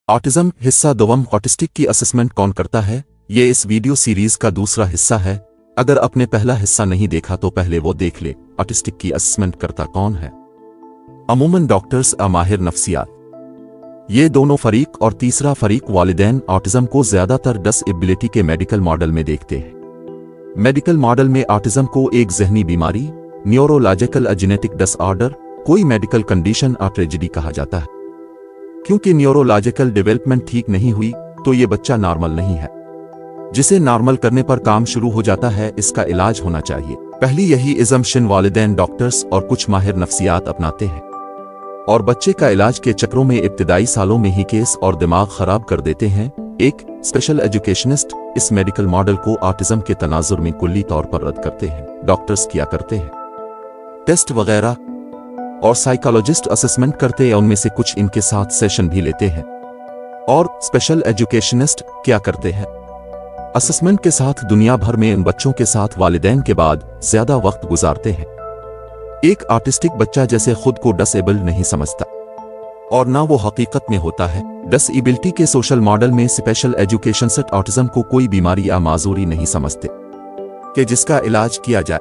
Autism हिस्सा दोवम autistic की assessment कौन करता है, ये इस वीडियो सीरीज का दूसरा हिस्सा है। अगर आपने पहला हिस्सा नहीं देखा तो पहले वो देख ले। ऑटिस्टिक की असेसमेंट करता कौन है? अमूमन डॉक्टर्स या माहिर नफ्सियात। ये दोनों फरीक और तीसरा फरीक वालिदैन ऑटिज्म को ज्यादातर डिसेबिलिटी के मेडिकल मॉडल में देखते हैं। मेडिकल मॉडल में ऑटिज्म को एक ज़हनी बीमारी, न्यूरोलॉजिकल जेनेटिक डिसऑर्डर, कोई मेडिकल कंडीशन और ट्रेजेडी कहा जाता है। क्योंकि न्यूरोलॉजिकल डेवलपमेंट ठीक नहीं हुई तो ये बच्चा नॉर्मल नहीं है। जिसे नॉर्मल करने पर काम शुरू हो जाता है, इसका इलाज होना चाहिए। पहली यही इज़म्पशन वालिदैन डॉक्टर्स और कुछ माहिर नफ्सियात अपनाते हैं और बच्चे का इलाज के चक्रों में इब्तिदाई सालों में ही केस और दिमाग खराब कर देते हैं। एक स्पेशल एजुकेशनिस्ट इस मेडिकल मॉडल को ऑटिज्म के तनाजुर में कुल्ली तौर पर रद्द करते हैं। डॉक्टर्स क्या करते हैं? टेस्ट वगैरह और साइकोलॉजिस्ट असेसमेंट करते हैं, उनमें से कुछ इनके साथ सेशन भी लेते हैं। और स्पेशल एजुकेशनिस्ट क्या करते हैं? असेसमेंट के साथ दुनिया भर में इन बच्चों के साथ वालिदैन के बाद ज्यादा वक्त गुजारते हैं। एक ऑटिस्टिक बच्चा जैसे खुद को डिसेबल नहीं समझता और ना वो हकीकत में होता है। डिसेबिलिटी के सोशल मॉडल में स्पेशल एजुकेशनिस्ट ऑटिज्म को कोई बीमारी या माजूरी नहीं समझते कि जिसका इलाज किया जाए,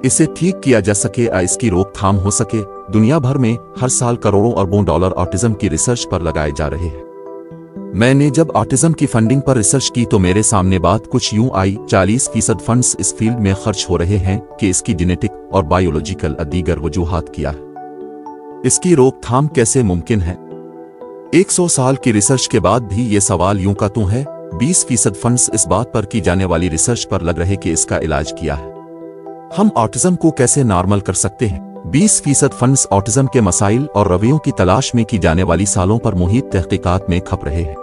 इसे ठीक किया जा सके या इसकी रोकथाम हो सके। दुनिया भर में हर साल करोड़ों अरबों डॉलर ऑटिज्म की रिसर्च पर लगाए जा रहे हैं। मैंने जब ऑटिज्म की फंडिंग पर रिसर्च की तो मेरे सामने बात कुछ यूं आई, 40% फंड्स इस फील्ड में खर्च हो रहे हैं कि इसकी जेनेटिक और बायोलॉजिकल दीगर वजूहात क्या है, इसकी रोकथाम कैसे मुमकिन है। 100 साल की रिसर्च के बाद भी ये सवाल यूं का त्यों है। 20% फंड्स इस बात पर की जाने वाली रिसर्च पर लग रहे कि इसका इलाज किया है। हम ऑटिज्म को कैसे नॉर्मल कर सकते हैं। 20% फंड्स ऑटिज्म के मसाइल और रवैयों की तलाश में की जाने वाली सालों पर मुहित तहकीकात में खप रहे हैं।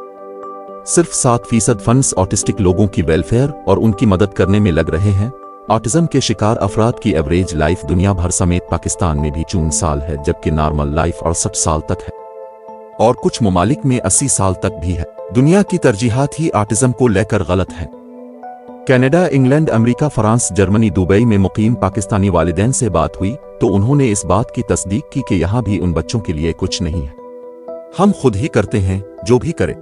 सिर्फ 7% फंड्स ऑटिस्टिक लोगों की वेलफेयर और उनकी मदद करने में लग रहे हैं। ऑटिज्म के शिकार अफराद की एवरेज लाइफ दुनिया भर समेत पाकिस्तान में भी 54 साल है, जबकि नॉर्मल लाइफ 68 साल तक है और कुछ ममालिक में 80 साल तक भी है। दुनिया की तरजीहात ही ऑटिज्म को लेकर गलत है। Canada, England, America, France, Germany, Dubai में मुकीम पाकिस्तानी वालिदैन से बात हुई तो उन्होंने इस बात की तस्दीक की कि यहाँ भी उन बच्चों के लिए कुछ नहीं है। हम खुद ही करते हैं जो भी करें,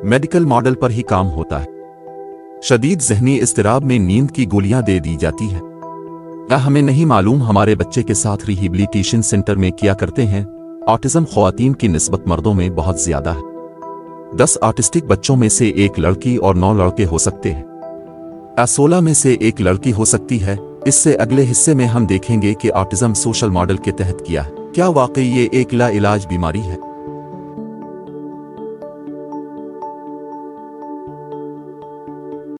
मेडिकल मॉडल पर ही काम होता है। शदीद ज़हनी इज़्तिराब में नींद की गोलियां दे दी जाती हैं। या हमें नहीं मालूम हमारे बच्चे के साथ रिहेबिलिटेशन सेंटर में क्या करते हैं। ऑटिज्म ख्वातीन की निस्बत मर्दों में बहुत ज्यादा है। 10 ऑटिस्टिक बच्चों में से एक लड़की और 9 लड़के हो सकते हैं। 16 में से एक लड़की हो सकती है। इससे अगले हिस्से में हम देखेंगे कि ऑटिज्म सोशल मॉडल के तहत किया है। क्या वाकई ये एक ला इलाज बीमारी है?